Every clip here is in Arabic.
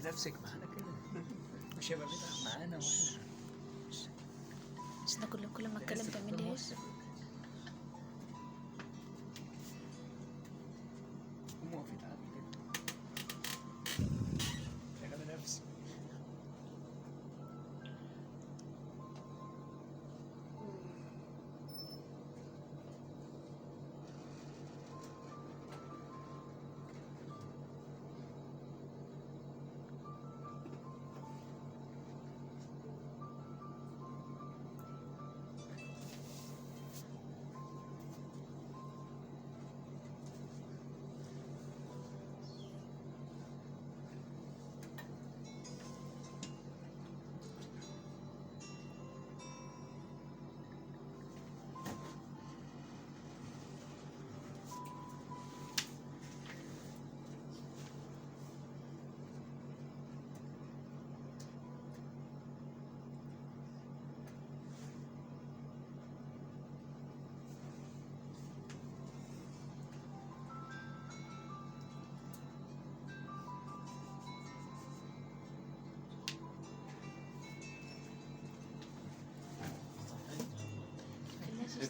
نفسك معانا كده. مش هيبقى بيتعب معانا واحنا بس ده كل ما اتكلم تعملي ايه؟ قوم وقفي تعالي كده. شغل نفسي.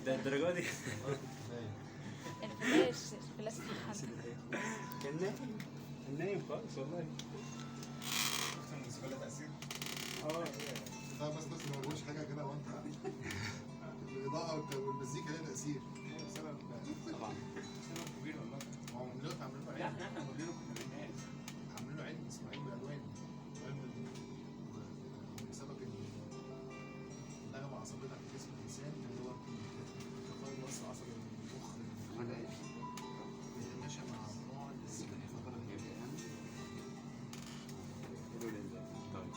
ده الدرجة دي. الفلاس اتحل. كان نايم خالص والله. الموسيقى لها تأثير؟ اه بس ما بقولش حاجه كده وانت الاضاءه والمزيكا لها تاثير. سبب طبعا. سبب كبير والله. هو من دلوقتي عاملين له لا علم، احنا كلنا كنا بننام. عاملين له علم اسمه علم الالوان. علم بسبب النغمه العصبيه بتاعت جسم الانسان اللي هو انتقال الوصل العصبي من المخ بيتماشى مع نوع المزيكا اللي يفضلها الانسان. طيب.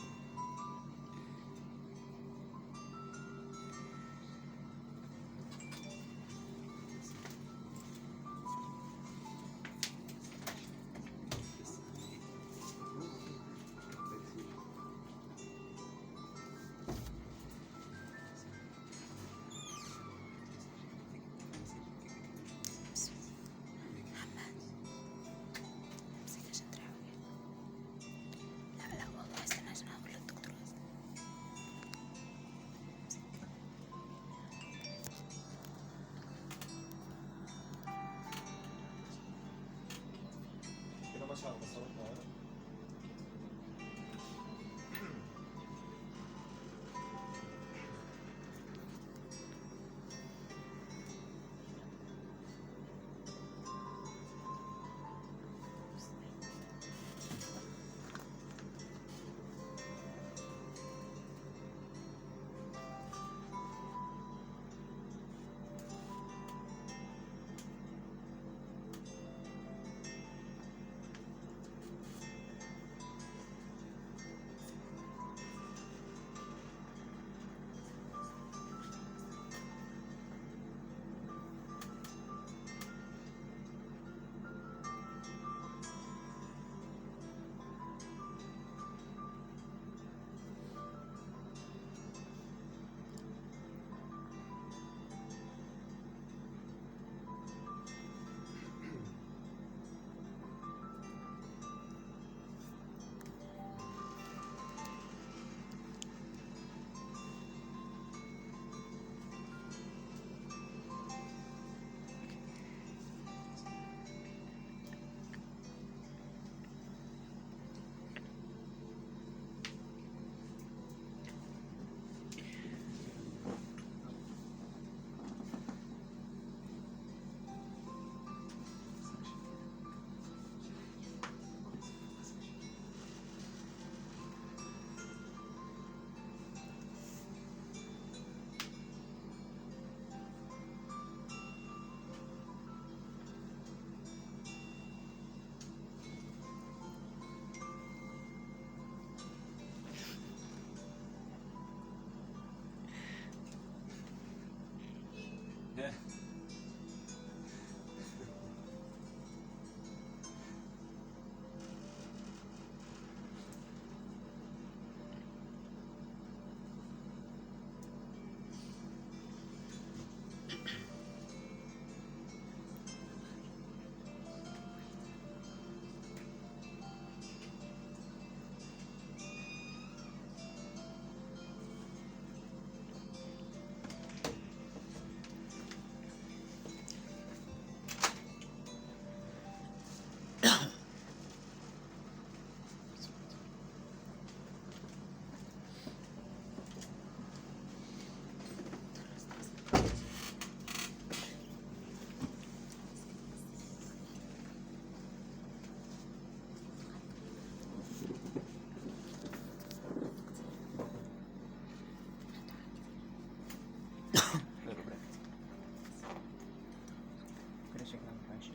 كده شكلها ما فيهاش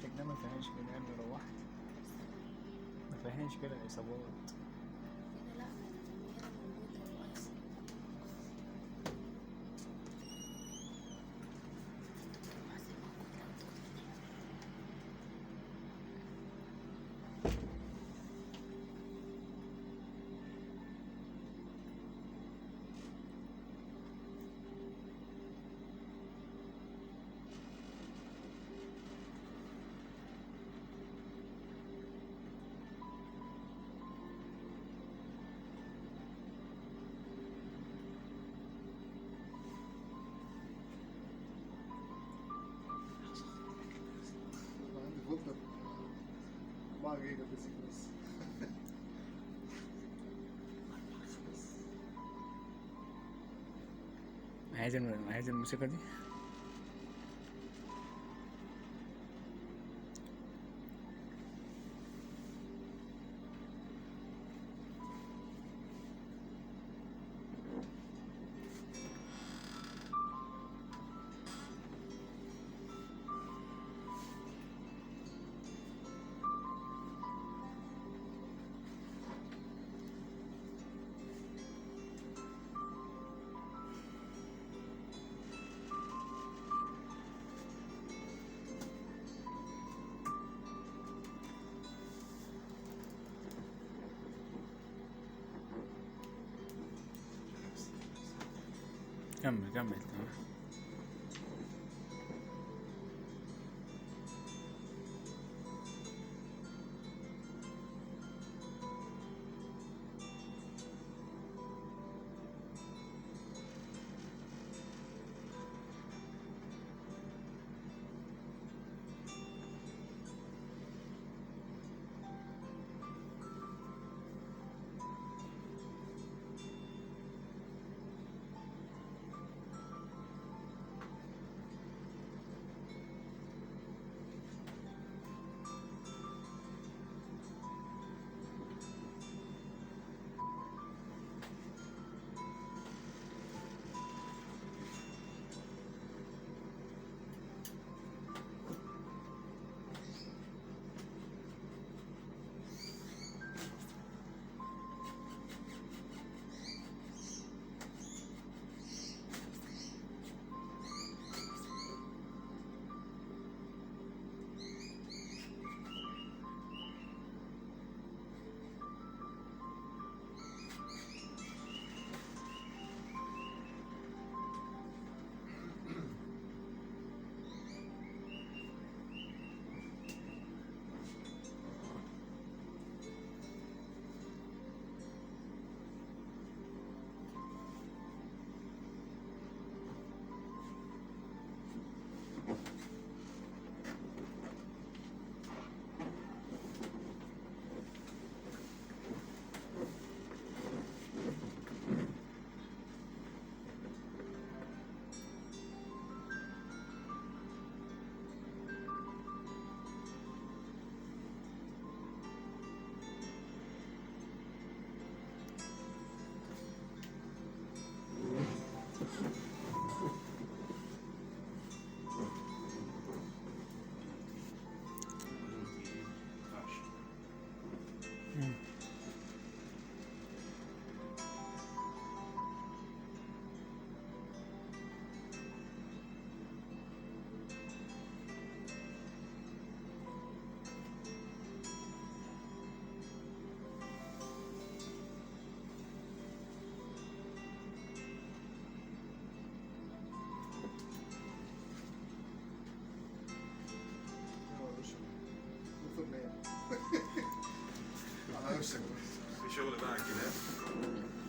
شكلها ما فيهاش كده يعني روحت ما فيهاش كده إصابات. هنا لا، هنا موجودة كويس. عندي فولدر 4 جيجا بس بس. عايز الموسيقى دي. كمل تمام. على وشك في شغل بقى كده.